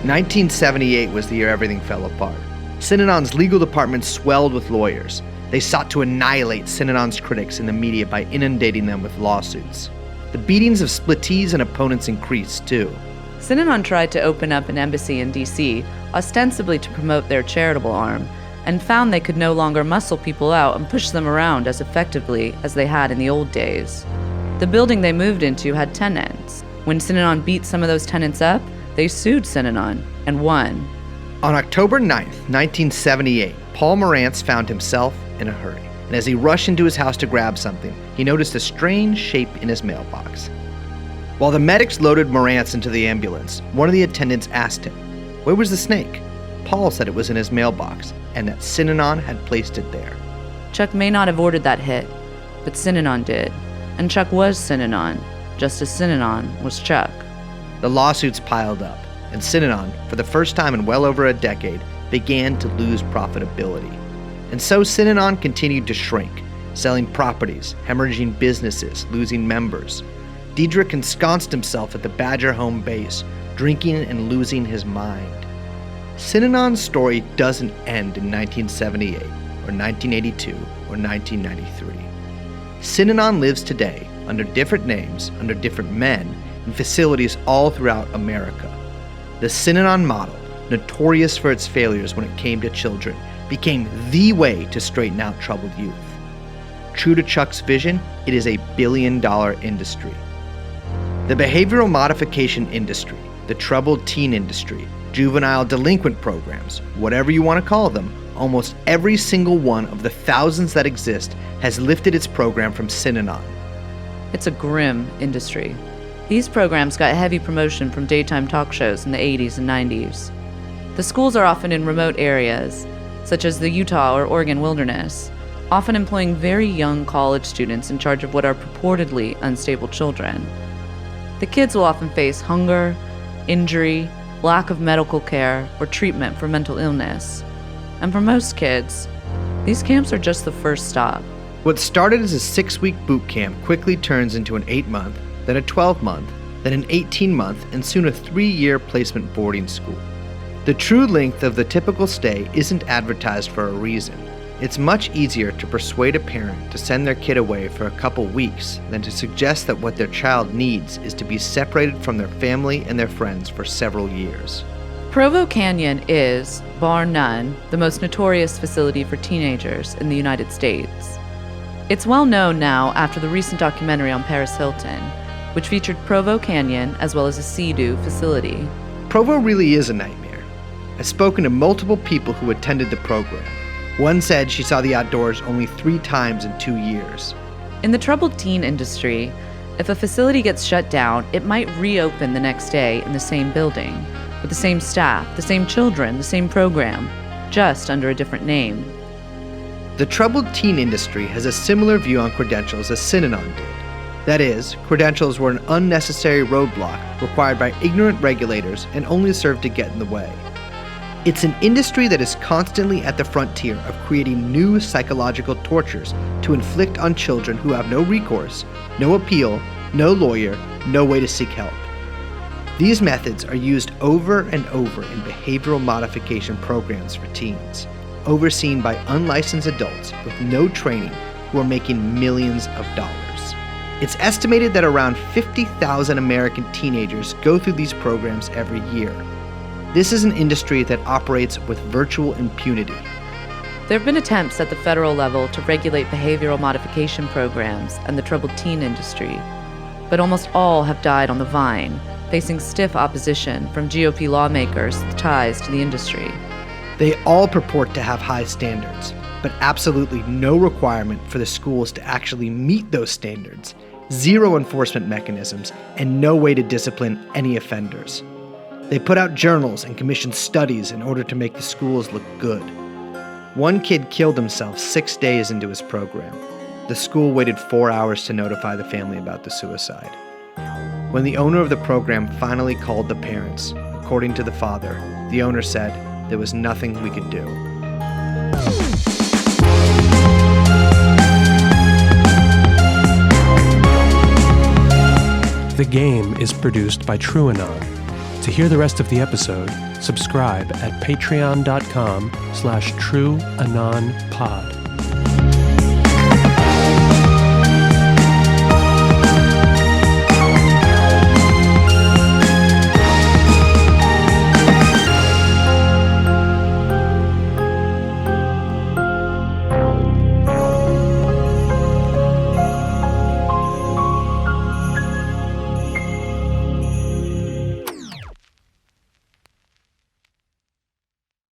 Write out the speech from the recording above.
1978 was the year everything fell apart. Synanon's legal department swelled with lawyers. They sought to annihilate Synanon's critics in the media by inundating them with lawsuits. The beatings of splittees and opponents increased, too. Synanon tried to open up an embassy in D.C., ostensibly to promote their charitable arm, and found they could no longer muscle people out and push them around as effectively as they had in the old days. The building they moved into had tenants. When Synanon beat some of those tenants up, they sued Synanon and won. On October 9th, 1978, Paul Morantz found himself in a hurry. And as he rushed into his house to grab something, he noticed a strange shape in his mailbox. While the medics loaded Morantz into the ambulance, one of the attendants asked him, "Where was the snake?" Paul said it was in his mailbox, and that Synanon had placed it there. Chuck may not have ordered that hit, but Synanon did. And Chuck was Synanon, just as Synanon was Chuck. The lawsuits piled up, and Synanon, for the first time in well over a decade, began to lose profitability. And so Synanon continued to shrink, selling properties, hemorrhaging businesses, losing members. Diedrich ensconced himself at the Badger home base, drinking and losing his mind. Synanon's story doesn't end in 1978, or 1982, or 1993. Synanon lives today, under different names, under different men, in facilities all throughout America. The Synanon model, notorious for its failures when it came to children, became the way to straighten out troubled youth. True to Chuck's vision, it is a billion-dollar industry. The behavioral modification industry, the troubled teen industry, juvenile delinquent programs, whatever you want to call them, almost every single one of the thousands that exist has lifted its program from Synanon. It's a grim industry. These programs got heavy promotion from daytime talk shows in the 80s and 90s. The schools are often in remote areas, such as the Utah or Oregon wilderness, often employing very young college students in charge of what are purportedly unstable children. The kids will often face hunger, injury, lack of medical care, or treatment for mental illness. And for most kids, these camps are just the first stop. What started as a 6-week boot camp quickly turns into an 8-month, then a 12-month, then an 18-month, and soon a 3-year placement boarding school. The true length of the typical stay isn't advertised for a reason. It's much easier to persuade a parent to send their kid away for a couple weeks than to suggest that what their child needs is to be separated from their family and their friends for several years. Provo Canyon is, bar none, the most notorious facility for teenagers in the United States. It's well known now after the recent documentary on Paris Hilton, which featured Provo Canyon as well as a Sea-Doo facility. Provo really is a nightmare. I've spoken to multiple people who attended the program. One said she saw the outdoors only 3 times in 2 years. In the troubled teen industry, if a facility gets shut down, it might reopen the next day in the same building, with the same staff, the same children, the same program, just under a different name. The troubled teen industry has a similar view on credentials as Synanon did. That is, credentials were an unnecessary roadblock required by ignorant regulators and only served to get in the way. It's an industry that is constantly at the frontier of creating new psychological tortures to inflict on children who have no recourse, no appeal, no lawyer, no way to seek help. These methods are used over and over in behavioral modification programs for teens, overseen by unlicensed adults with no training who are making millions of dollars. It's estimated that around 50,000 American teenagers go through these programs every year. This is an industry that operates with virtual impunity. There have been attempts at the federal level to regulate behavioral modification programs and the troubled teen industry, but almost all have died on the vine, facing stiff opposition from GOP lawmakers with ties to the industry. They all purport to have high standards, but absolutely no requirement for the schools to actually meet those standards, 0 enforcement mechanisms, and no way to discipline any offenders. They put out journals and commission studies in order to make the schools look good. One kid killed himself 6 days into his program. The school waited 4 hours to notify the family about the suicide. When the owner of the program finally called the parents, according to the father, the owner said there was nothing we could do. The Game is produced by TrueAnon. To hear the rest of the episode, subscribe at patreon.com/TrueAnonPod.